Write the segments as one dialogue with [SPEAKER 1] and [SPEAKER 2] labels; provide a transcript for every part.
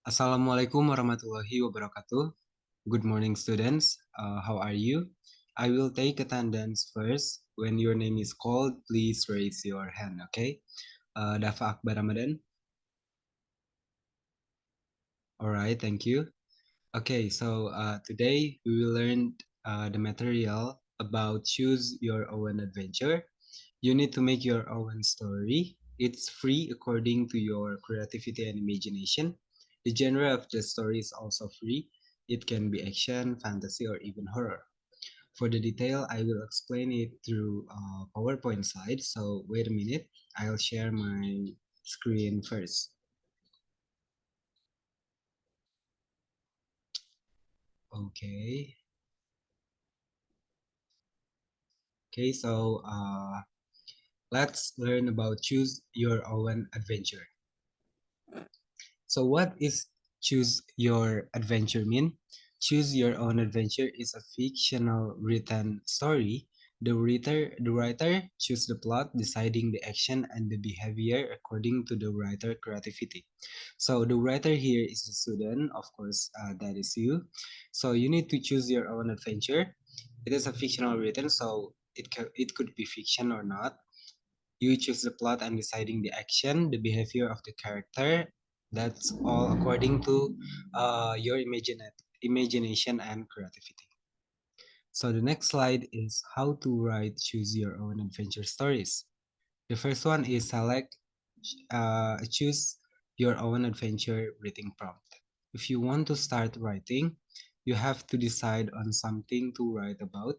[SPEAKER 1] Assalamualaikum warahmatullahi wabarakatuh. Good morning, students. How are you? I will take attendance first. When your name is called, please raise your hand, okay? Dafa Akbar Ramadan. All right, thank you. Okay, so today we will learn the material about choose your own adventure. You need to make your own story. It's free according to your creativity and imagination. The genre of the story is also free. It can be action, fantasy, or even horror. For the detail, I will explain it through PowerPoint slide. So wait a minute, I'll share my screen first. Okay. Okay, so let's learn about choose your own adventure. So what is choose your adventure mean? Choose your own adventure is a fictional written story. The writer choose the plot, deciding the action and the behavior according to the writer creativity. So the writer here is the student, of course, that is you. So you need to choose your own adventure. It is a fictional written, so it could be fiction or not. You choose the plot and deciding the action, the behavior of the character. That's all according to your imagination and creativity. So the next slide is how to write choose your own adventure stories. The first one is choose your own adventure writing prompt. If you want to start writing, you have to decide on something to write about.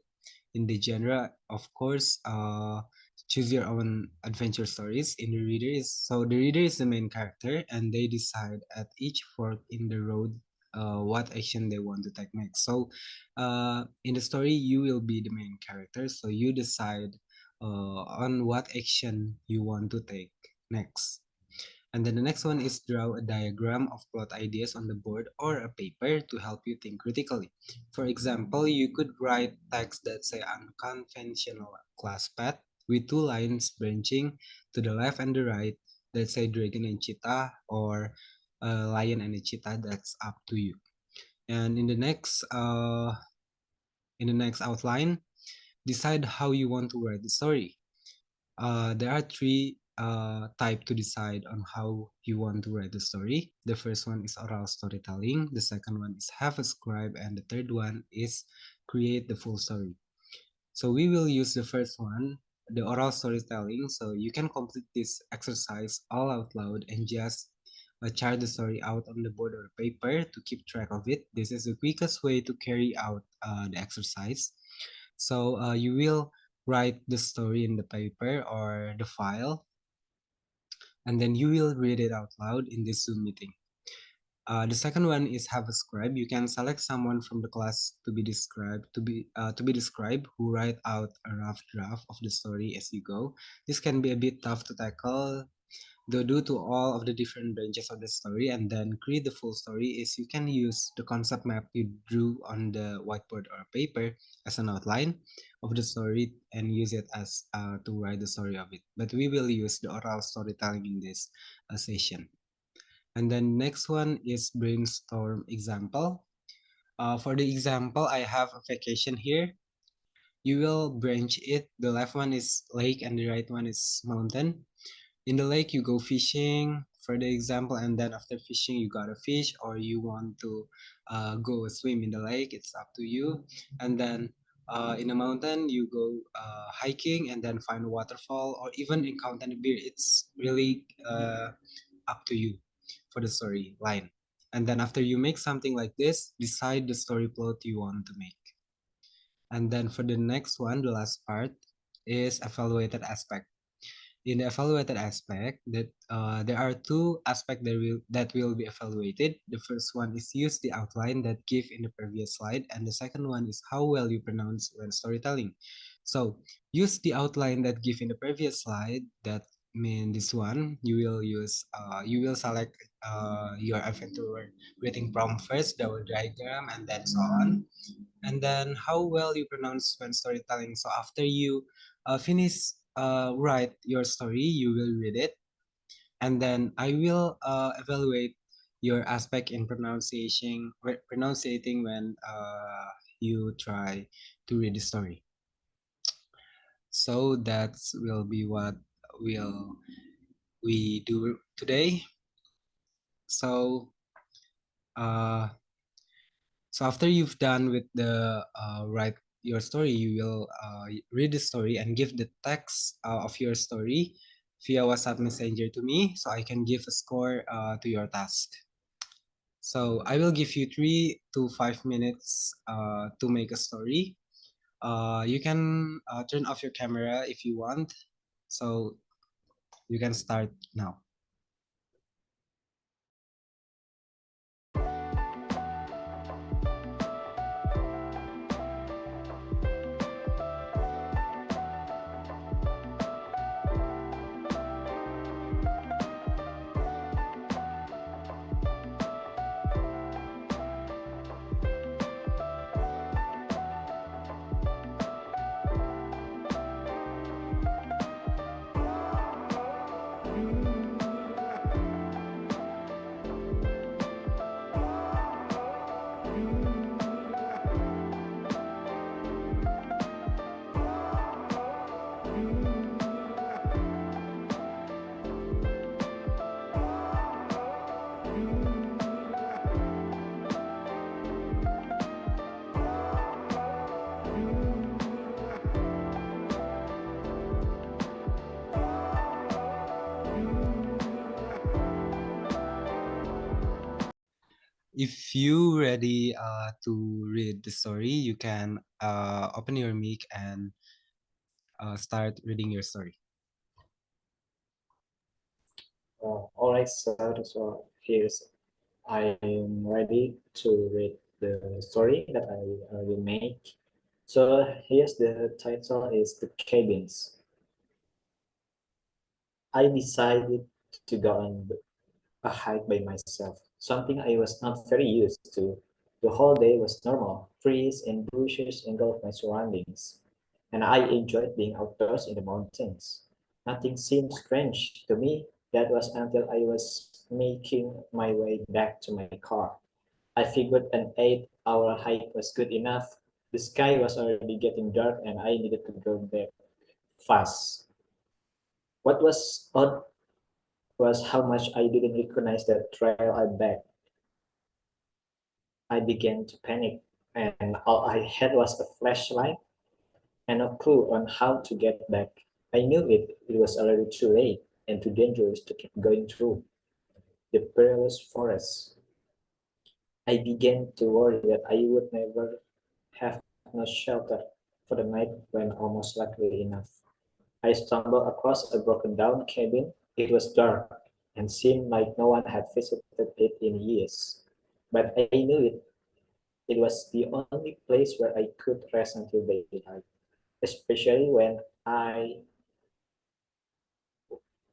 [SPEAKER 1] In the genre, of course, choose your own adventure stories. In the reader is the main character, and they decide at each fork in the road what action they want to take next. So in the story, you will be the main character, so you decide on what action you want to take next. And then the next one is draw a diagram of plot ideas on the board or a paper to help you think critically. For example, you could write text that say unconventional class path with two lines branching to the left and the right that say dragon and cheetah, or a lion and a cheetah. That's up to you. And in the next outline, decide how you want to write the story. There are three type to decide on how you want to write the story. The first one is oral storytelling. The second one is have a scribe, and the third one is create the full story. So we will use the first one, the oral storytelling. So you can complete this exercise all out loud and just chart the story out on the board or paper to keep track of it. This is the quickest way to carry out the exercise. So you will write the story in the paper or the file, and then you will read it out loud in this Zoom meeting. The second one is have a scribe. You can select someone from the class to be described who write out a rough draft of the story as you go. This can be a bit tough to tackle, though due to all of the different branches of the story, and then create the full story is you can use the concept map you drew on the whiteboard or paper as an outline of the story and use it as to write the story of it. But we will use the oral storytelling in this session. And then next one is brainstorm example. For the example, I have a vacation here. You will branch it. The left one is lake and the right one is mountain. In the lake, you go fishing for the example, and then after fishing, you got a fish, or you want to go swim in the lake. It's up to you. And then in the mountain, you go hiking and then find a waterfall, or even encounter a bear. It's really up to you for the story line. And then after you make something like this, decide the story plot you want to make. And then for the next one, the last part is evaluated aspect. In the evaluated aspect, there are two aspects that will be evaluated. The first one is use the outline that give in the previous slide, and the second one is how well you pronounce when storytelling. So use the outline that give in the previous slide. That mean this one. You will select your adventure writing prompt first, the diagram, and then so on. And then how well you pronounce when storytelling. So after you finish write your story, you will read it, and then I will evaluate your aspect in pronunciating when you try to read the story. So that will be what will we do today. So so after you've done with the write your story, you will read the story and give the text of your story via WhatsApp Messenger to me, so I can give a score to your task. So I will give you 3 to 5 minutes to make a story. You can turn off your camera if you want. So you can start now. If you ready to read the story, you can open your mic and start reading your story.
[SPEAKER 2] All right, so here's I am ready to read the story that I will make. So here's the title is The Cabins. I decided to go on a hike by myself, something I was not very used to. The whole day was normal. Trees and bushes engulfed my surroundings, and I enjoyed being outdoors in the mountains. Nothing seemed strange to me. That was until I was making my way back to my car. I figured an 8-hour hike was good enough. The sky was already getting dark and I needed to go back fast. What was odd was how much I didn't recognize the trail I backed. I began to panic, and all I had was a flashlight and a clue on how to get back. I knew it was already too late and too dangerous to keep going through the perilous forest. I began to worry that I would never have no shelter for the night when almost luckily enough. I stumbled across a broken down cabin. It was dark and seemed like no one had visited it in years. But I knew it was the only place where I could rest until daylight, especially when I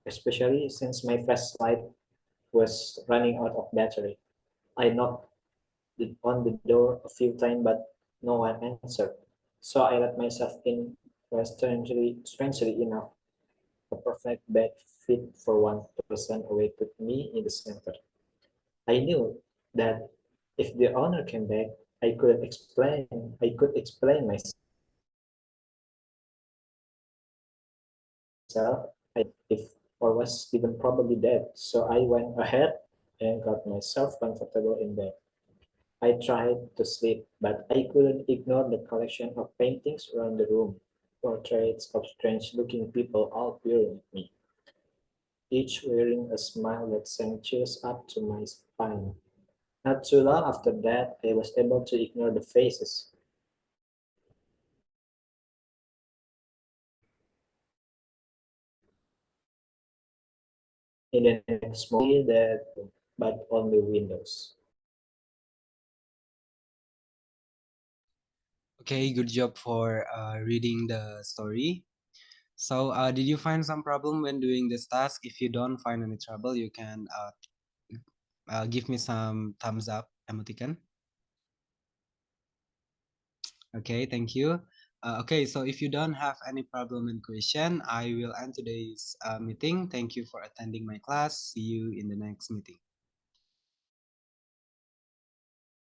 [SPEAKER 2] especially since my flashlight was running out of battery. I knocked on the door a few times, but no one answered. So I let myself in, where strangely enough, a perfect bed fit for one person awaited me in the center. I knew that if the owner came back, I could explain myself if or was even probably dead. So I went ahead and got myself comfortable in bed. I tried to sleep, but I couldn't ignore the collection of paintings around the room, portraits of strange-looking people all peering at me, each wearing a smile that sent chills up to my spine. Not too long after that, I was able to ignore the faces. In the next movie, that but only windows.
[SPEAKER 1] Okay, good job for reading the story. So did you find some problem when doing this task? If you don't find any trouble, you can give me some thumbs up emoticon. Okay, thank you. Okay, so if you don't have any problem and question, I will end today's meeting. Thank you for attending my class. See you in the next meeting.